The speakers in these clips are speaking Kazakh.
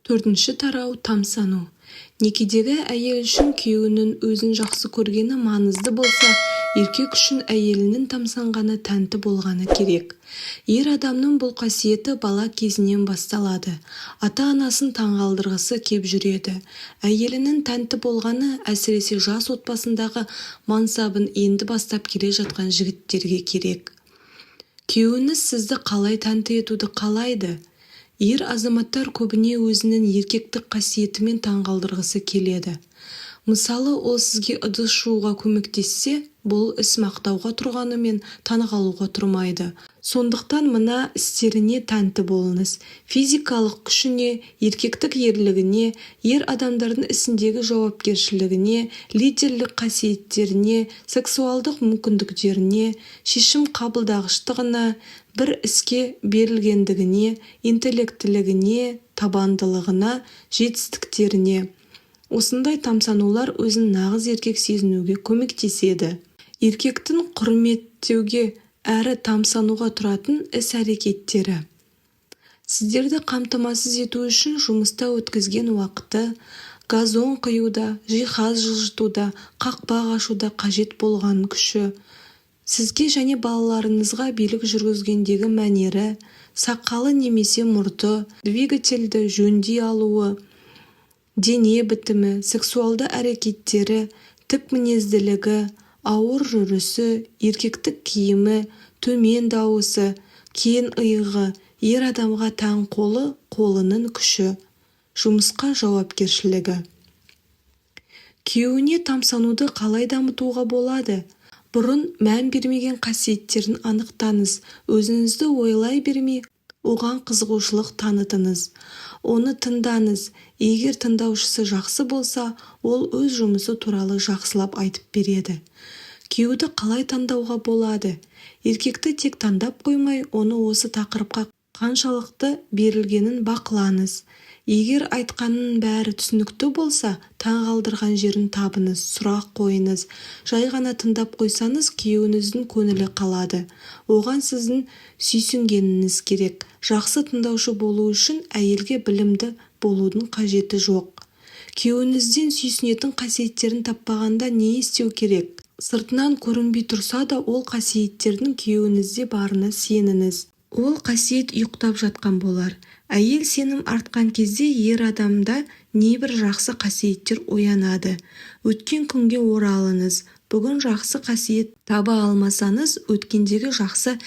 Төртінші тарау тамсану. Некедегі әйел үшін күйеуінің өзін жақсы көргені маңызды болса, еркек үшін әйелінің тамсанғаны тәнті болғаны керек. Ер адамның бұл қасиеті бала кезінен басталады. Ата-анасын таңғалдырғысы кеп жүреді. Әйелінің тәнті болғаны әсіресе жас отбасындағы мансабын енді бастап келе жатқан жігіттерге керек. Күйеуіңіз сізді қалай тәнті етуді қалайды? Ер азаматтар көбіне өзінің еркектік қасиетімен таңғалдырғысы келеді. Мысалы, ол сізге ыдыс жууға көмектессе, бұл іс мақтауға тұрғанымен таңғалуға тұрмайды. Сондықтан мына істеріне тәнті болыңыз. Физикалық күшіне, еркектік ерлігіне, ер адамдардың ісіндегі жауапкершілігіне, лидерлік қасиеттеріне, сексуалдық мүмкіндіктеріне, шешім қабылдағыштығына, бір іске берілгендігіне, интеллектілігіне, табандылығына, жетістіктеріне. Осындай тамсанулар өзін нағыз еркек сезінуге көмектеседі. Еркектің құрметтеуге әрі тамсануға тұратын іс-әрекеттері. Сіздерді қамтамасыз ету үшін жұмыста өткізген уақыты, газон құюда, жиһаз жылжытуда, қақпақ ашуда қажет болған күші, сізге және балаларыңызға билік жүргізгендегі мәнері, сақалы немесе мұрты, двигательді жөндей алуы, дене бітімі, сексуалды әрекеттері, тік мінезділігі, ауыр жүрісі, еркектік киімі, төмен дауысы, кең иығы, ер адамға тән қолының күші, жұмысқа жауапкершілігі. Күйеуіне тамсануды қалай дамытуға болады? Бұрын мән бермеген қасиеттерін анықтаңыз, өзіңізді ойлай бермей, оған қызығушылық танытыңыз. Оны тыңдаңыз. Егер тыңдаушысы жақсы болса, ол өз жұмысы туралы жақсылап айтып береді. Күйеуді қалай таңдауға болады? Еркекті тек таңдап қоймай, оны осы тақырыпқа қаншалықты берілгенін бақылаңыз. Егер айтқанының бәрі түсінікті болса, таңғалдырған жерін табыңыз, сұрақ қойыңыз. Жай ғана тыңдап қойсаңыз, күйеуіңіздің көңілі қалады. Оған сіздің сүйсінгеніңіз керек. Жақсы тыңдаушы болу үшін әйелге білімді болудың қажеті жоқ. Күйеуіңізден сүйсінетін қасиеттерін таппағанда не істеу керек? Сыртынан көрінбей тұрса да, ол қасиеттердің күйеуіңізде барына сеніңіз. Ол қасиет ұйықтап жатқан болар. Әйел сенім артқан кезде ер адамда небір жақсы қасиеттер оянады. Өткен күнге оралыңыз. Бүгін жақсы қасиет таба алмасаңыз, өткендегі жақсы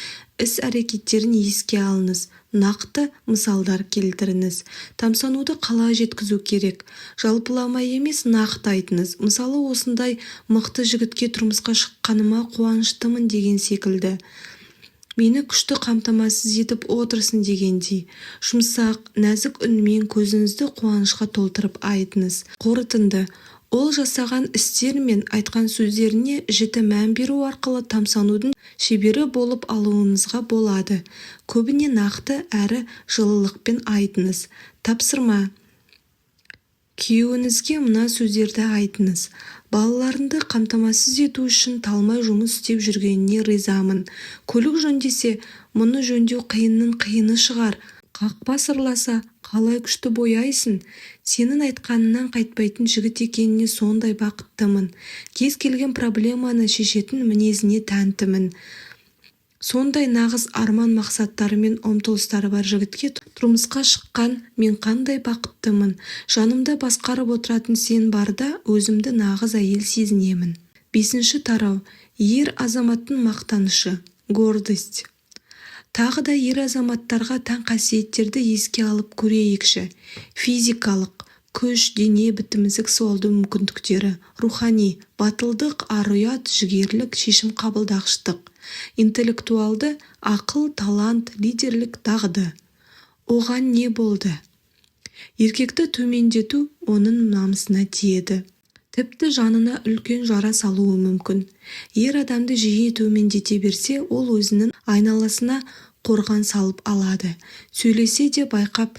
іс-әрекеттерін еске алыңыз. Нақты мысалдар келтіріңіз. Тамсануды қалай жеткізу керек? Жалпыламай емес, нақты айтыңыз. Мысалы, осындай мықты жігітке тұрмысқа шыққаныма қуаныштымын деген секілді. Мені күшті қамтамасыз етіп отырсын дегендей. Жұмсақ, нәзік үнмен көзіңізді қуанышқа толтырып айтыңыз. Қорытынды. Ол жасаған істер мен айтқан сөздеріне жіті мән беру арқылы тамсанудың шебері болып алуыңызға болады. Көбіне нақты әрі жылылықпен айтыңыз. Тапсырма. Күйеуіңізге мына сөздерді айтыңыз. Балаларымды қамтамасыз ету үшін талмай жұмыс істеп жүргеніне ризамын. Көлік жөндесе, мұны жөндеу қиынның қиыны шығар. Қақпа сырласа, қалай күшті бояйсың? Сенің айтқанынан қайтпайтын жігіт екеніне сондай бақыттымын. Кез келген проблеманы шешетін мінезіне тәнтімін. Сондай нағыз арман мақсаттары мен ұмтылыстары бар жігітке тұрмысқа шыққан мен қандай бақыттымын. Жанымда басқарып отыратын сен барда өзімді нағыз әйел сезінемін. 5-ші тарау. Ер азаматтың мақтанышы. Гордость. Тағы да ер азаматтарға тән қасиеттерді еске алып көрейікші. Физикалық, күш, дене бітімі, сексуалды мүмкіндіктері, рухани, батылдық, ар-ұят, жігерлік, шешім қабылдағыштық, интеллектуалды, ақыл, талант, лидерлік, дағды. Оған не болды? Еркекті төмендету оның намысына тиеді. Тіпті жанына үлкен жара салуы мүмкін. Ер адамды жиі төмендете берсе, ол өзінің айналасына қорған салып алады. Сөйлесе де байқап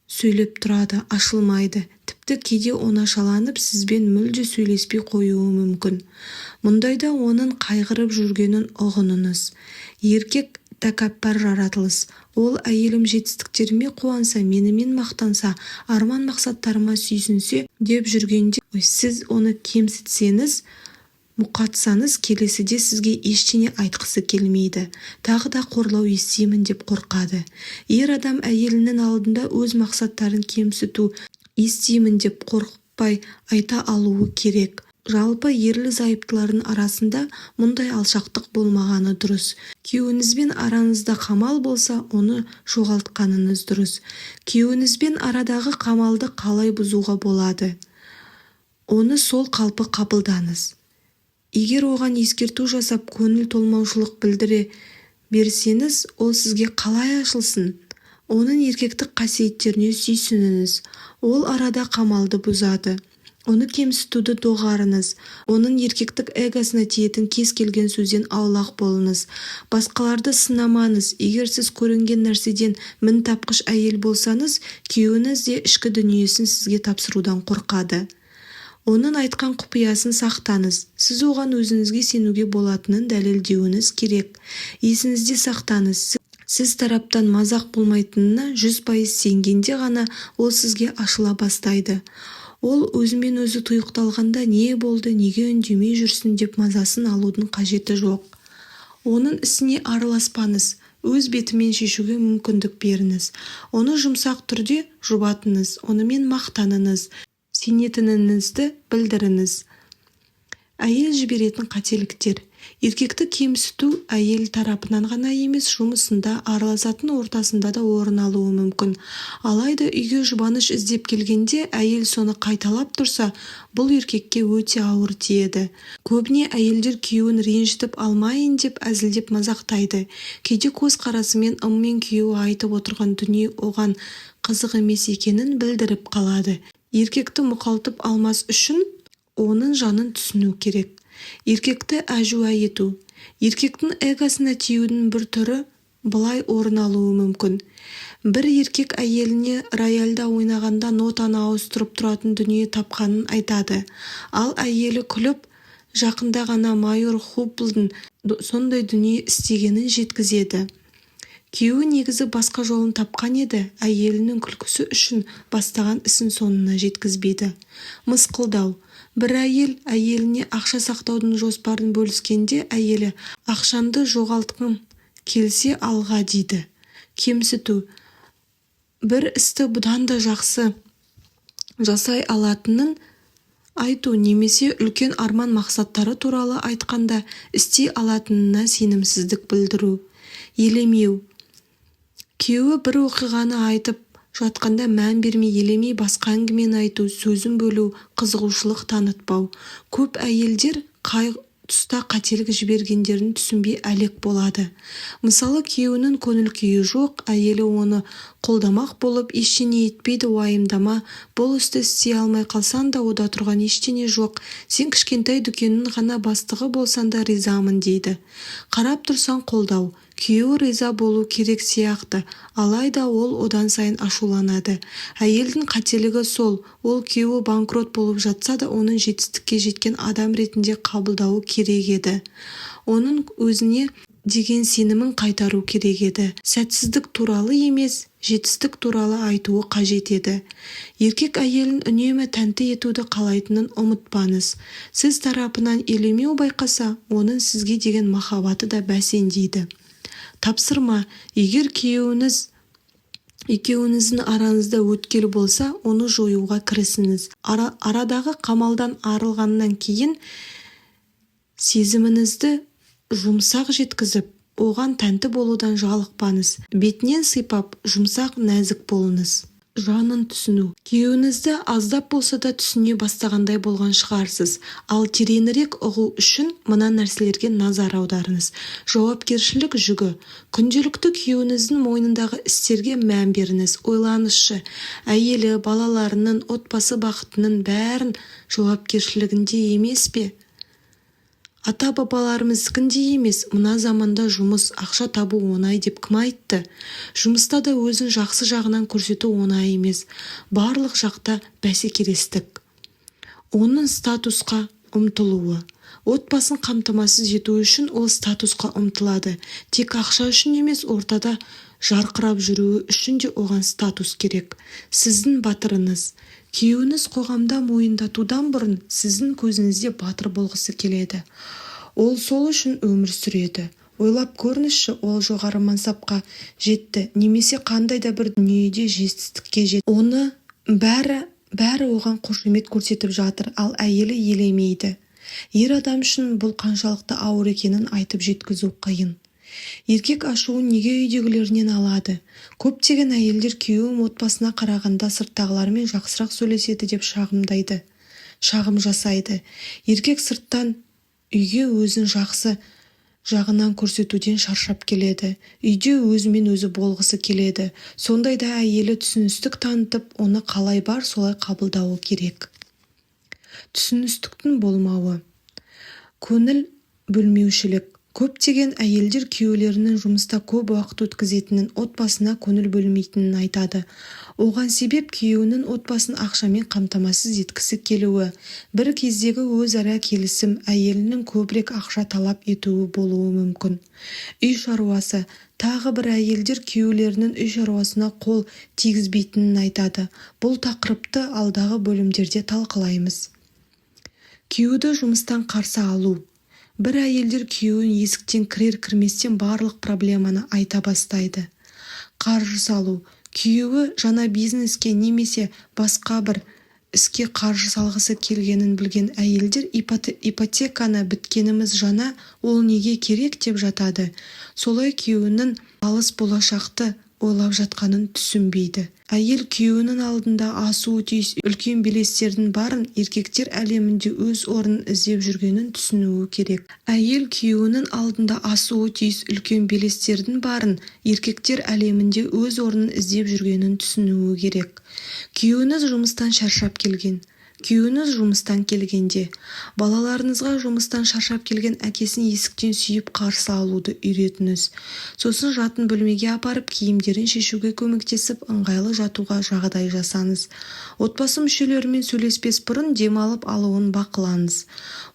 сөйлеп тұрады, ашылмайды. Тіпті кейде оңашаланып, сізбен мүлде сөйлеспей қоюы мүмкін. Мұндайда оның қайғырып жүргенін ұғыныңыз. Еркек тәкаппар жаратылыс. Ол әйелім жетістіктеріме қуанса, менімен мақтанса, арман мақсаттарыма сүйсінсе деп жүргенде, сіз оны кемсітсеңіз, мұқатсаңыз, келесіде сізге ештеңе айтқысы келмейді. Тағы да қорлау естимін деп қорқады. Ер адам әйелінің алдында өз мақсаттарын кемсіту естимін деп қорықпай айта алуы керек. Жалпы ерлі-зайыптылардың арасында мұндай алшақтық болмағаны дұрыс. Күйеуіңізбен араңызда қамал болса, оны жоғалтқаныңыз дұрыс. Күйеуіңізбен арадағы қамалды қалай бұзуға болады? Оны сол қалпы қабылдаңыз. Егер оған ескерту жасап, көңіл толмаушылық білдіре берсеңіз, ол сізге қалай ашылсын? Оның еркектік қасиеттеріне сүйсініңіз. Ол арада қамалды бұзады. Оны кемсітуді доғарыңыз. Оның еркектік эгосына тиетін кез келген сөзден аулақ болыңыз. Басқаларды сынамаңыз. Егер сіз көрінген нәрседен мін тапқыш әйел болсаңыз, күйеуіңіз де ішкі дүниесін сізге тапсырудан қорқады. Оның айтқан құпиясын сақтаңыз. Сіз оған өзіңізге сенуге болатынын дәлелдеуіңіз керек. Есіңізде сақтаңыз. Сіз тараптан мазақ болмайтынына 100% сенгенде ғана ол сізге ашыла бастайды. Ол өзімен өзі тұйықталғанда не болды, неге үндемей жүрсін деп мазасын алудың қажеті жоқ. Оның ісіне араласпаңыз. Өз бетімен шешуге мүмкіндік беріңіз. Оны жұмсақ түрде жұбатыңыз. Онымен мақтаныңыз. Сенетініңізді білдіріңіз. Әйел жіберетін қателіктер. Еркекті кемсіту әйел тарапынан ғана емес, жұмысында, араласатын ортасында да орын алуы мүмкін. Алайда үйге жұбаныш іздеп келгенде әйел соны қайталап тұрса, бұл еркекке өте ауыр тиеді. Көбіне әйелдер күйеуін ренжітіп алмайын деп әзілдеп мазақтайды. Кейде көзқарасымен ыммен күйеуі айтып отырған дүние оған қызық емес екенін білдіріп қалады. Еркекті мұқалтып алмас үшін оның жанын түсіну керек. Еркекті әжуа ету. Еркектің эгосына тиюдің бір түрі былай орын алуы мүмкін. Бір еркек әйеліне рояльда ойнағанда нотаны ауыстырып тұратын дүние тапқанын айтады. Ал әйелі күліп, жақында ғана майор Хупплдың сондай дүние істегенін жеткізеді. Күйеуі негізі басқа жолын тапқан еді, әйелінің күлкісі үшін бастаған ісін соңына жеткізбейді. Мысқылдау. Бір әйеліне ақша сақтаудың жоспарын бөліскенде, әйелі ақшанды жоғалтқым келсе алға дейді. Кемсіту. Бір істі бұдан да жақсы жасай алатынын айту, немесе үлкен арман мақсаттары туралы айтқанда істей алатынына сенімсіздік білдіру. Елемеу. Күйеуі бір оқиғаны айтып жатқанда мән бермей, елемей басқа әңгімені айту, сөзін бөлу, қызығушылық танытпау. Көп әйелдер қай тұста қателік жібергендерін түсінбей әлек болады. Мысалы, күйеуінің көңіл күйі жоқ, әйелі оны қолдамақ болып ештеңе етпейді, уайымдама, бұл істі істей алмай қалсан да ода тұрған ештеңе жоқ, сен кішкентай дүкеннің ғана бастығы болсан да ризамын дейді. Қарап тұрсан қолдау. Күйеуі риза болу керек сияқты, алайда ол одан сайын ашуланады. Әйелдің қателігі сол, ол күйеуі банкрот болып жатса да оның жетістікке жеткен адам ретінде қабылдауы керек еді. Оның өзіне деген сенімін қайтару керек еді. Сәтсіздік туралы емес, жетістік туралы айтуы қажет еді. Еркек әйелін үнемі тәнті етуді қалайтынын ұмытпаңыз. Сіз тарапынан елемеу байқаса, оның сізге деген махаббаты да бәсеңдейді. Тапсырма. Егер екеуіңіздің араңызда өткел болса, оны жоюға кірісіңіз. Арадағы қамалдан арылғаннан кейін сезіміңізді жұмсақ жеткізіп, оған тәнті болудан жалықпаңыз. Бетінен сипап, жұмсақ, нәзік болыңыз. Жанын түсіну. Күйеуіңізді аздап болса да түсіне бастағандай болған шығарсыз. Ал тереңірек ұғу үшін мына нәрселерге назар аударыңыз. Жауапкершілік жүгі. Күнделікті күйеуіңіздің мойнындағы істерге мән беріңіз. Ойланызшы, әйелі, балаларының, отбасы бақытының бәрін жауапкершілігінде емес пе? Ата-бабаларымыздікінде емес, мына заманда жұмыс, ақша табу оңай деп кім айтты? Жұмыста да өзін жақсы жағынан көрсету оңай емес. Барлық жақта бәсекелестік. Оның статусқа, ұмтылуы. Отбасын қамтамасыз ету үшін ол статусқа ұмтылады. Тек ақша үшін емес, ортада жарқырап жүруі үшін де оған статус керек. Сіздің батырыңыз. Күйеуіңіз қоғамда мойындатудан бұрын сіздің көзіңізде батыр болғысы келеді. Ол сол үшін өмір сүреді. Ойлап көріңізші, ол жоғары мансапқа жетті, немесе қандай да бір дүниеде жетістікке жетті. Оны бәрі оған қошемет көрсетіп жатыр, ал әйелі елемейді. Ер адам үшін бұл қаншалықты ауыр екенін айтып жеткізу қиын. Еркек ашуын неге үйдегілерінен алады? Көптеген әйелдер күйеуім отбасына қарағанда сырттағылармен жақсырақ сөйлеседі деп шағым жасайды. Еркек сырттан үйге өзін жақсы жағынан көрсетуден шаршап келеді. Үйде өзімен өзі болғысы келеді. Сондайда әйелі түсіністік танытып, оны қалай бар солай қабылдауы керек. Түсіністіктің болмауы. Көңіл бөлмеушілік. Көптеген әйелдер күйеулерінің жұмыста көп уақыт өткізетінін, отбасына көңіл бөлмейтінін айтады. Оған себеп күйеуінің отбасын ақшамен қамтамасыз еткісі келуі. Бір кездегі өзара келісім әйелінің көбірек ақша талап етуі болуы мүмкін. Үй шаруасы. Тағы бір әйелдер күйеулерінің үй шаруасына қол тигізбейтінін айтады. Бұл тақырыпты алдағы бөлімдерде талқылаймыз. Күйеуді жұмыстан қарсы алу. Бір әйелдер күйеуін есіктен кірер-кірместен барлық проблеманы айта бастайды. Қаржы салу. Күйеуі жаңа бизнеске немесе басқа бір іске қаржы салғысы келгенін білген әйелдер ипотеканы біткеніміз жаңа, ол неге керек деп жатады. Солай күйеуінің алыс болашақты ойлап жатқанын түсінбейді. Әйел күйеуінің алдында асуы тиіс үлкен белестердің барын, еркектер әлемінде өз орнын іздеп жүргенін түсінуі керек. Әйел күйеуінің алдында асуы тиіс үлкен белестердің барын, еркектер әлемінде өз орнын іздеп жүргенін түсінуі керек. Күйеуіңіз жұмыстан шаршап келген. Күйеуіңіз жұмыстан келгенде, балаларыңызға жұмыстан шаршап келген әкесін есіктен сүйіп қарсы алуды үйретіңіз. Сосын жатын бөлмеге апарып киімдерін шешуге көмектесіп, ыңғайлы жатуға жағдай жасаңыз. Отбасы мүшелерімен сөйлеспес бұрын демалып алуын бақылаңыз.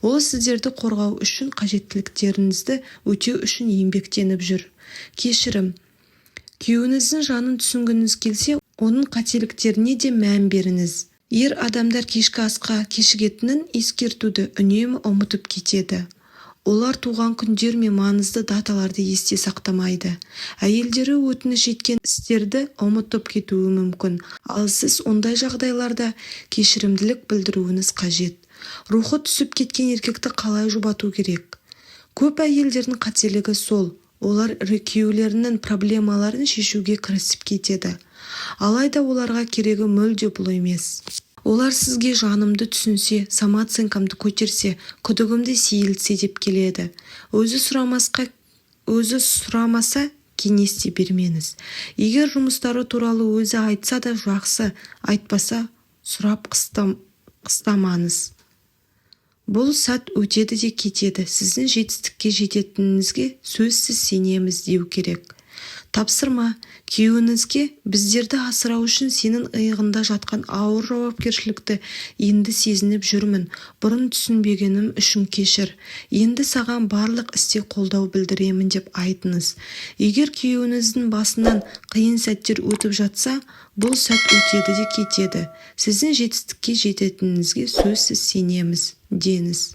Ол сіздерді қорғау үшін қажеттіліктеріңізді өтеу үшін еңбектеніп жүр. Кешірім. Күйеуіңіздің жанын түсінгіңіз келсе, оның қателіктеріне де мән беріңіз. Ер адамдар кешкі асқа кешігетінін ескертуді үнемі ұмытып кетеді. Олар туған күндер мен маңызды даталарды есте сақтамайды. Әйелдері өтініш еткен істерді ұмытып кетуі мүмкін. Ал сіз ондай жағдайларда кешірімділік білдіруіңіз қажет. Рухы түсіп кеткен еркекті қалай жұбату керек? Көп әйелдердің қателігі сол. Олар күйеулерінің проблемаларын шешуге кірісіп кетеді. Алайда оларға керегі мүлде бұл емес. Олар сізге жанымды түсінсе, самооценкамды көтерсе, күдігімді сейілтсе деп келеді. Өзі сұрамаса, кеңес те бермеңіз. Егер жұмыстары туралы өзі айтса да жақсы, айтпаса, сұрап қыстамаңыз. Бұл сәт өтеді де кетеді. Сіздің жетістікке жететініңізге сөзсіз сенеміз деу керек. Тапсырма. Күйеуіңізге біздерді асырау үшін сенің иығында жатқан ауыр жауапкершілікті енді сезініп жүрмін. Бұрын түсінбегенім үшін кешір. Енді саған барлық істе қолдау білдіремін деп айтыңыз. Егер күйеуіңіздің басынан қиын сәттер өтіп жатса, бұл сәт өтеді де кетеді. Сіздің жетістікке жететініңізге сөзсіз сенеміз, деңіз.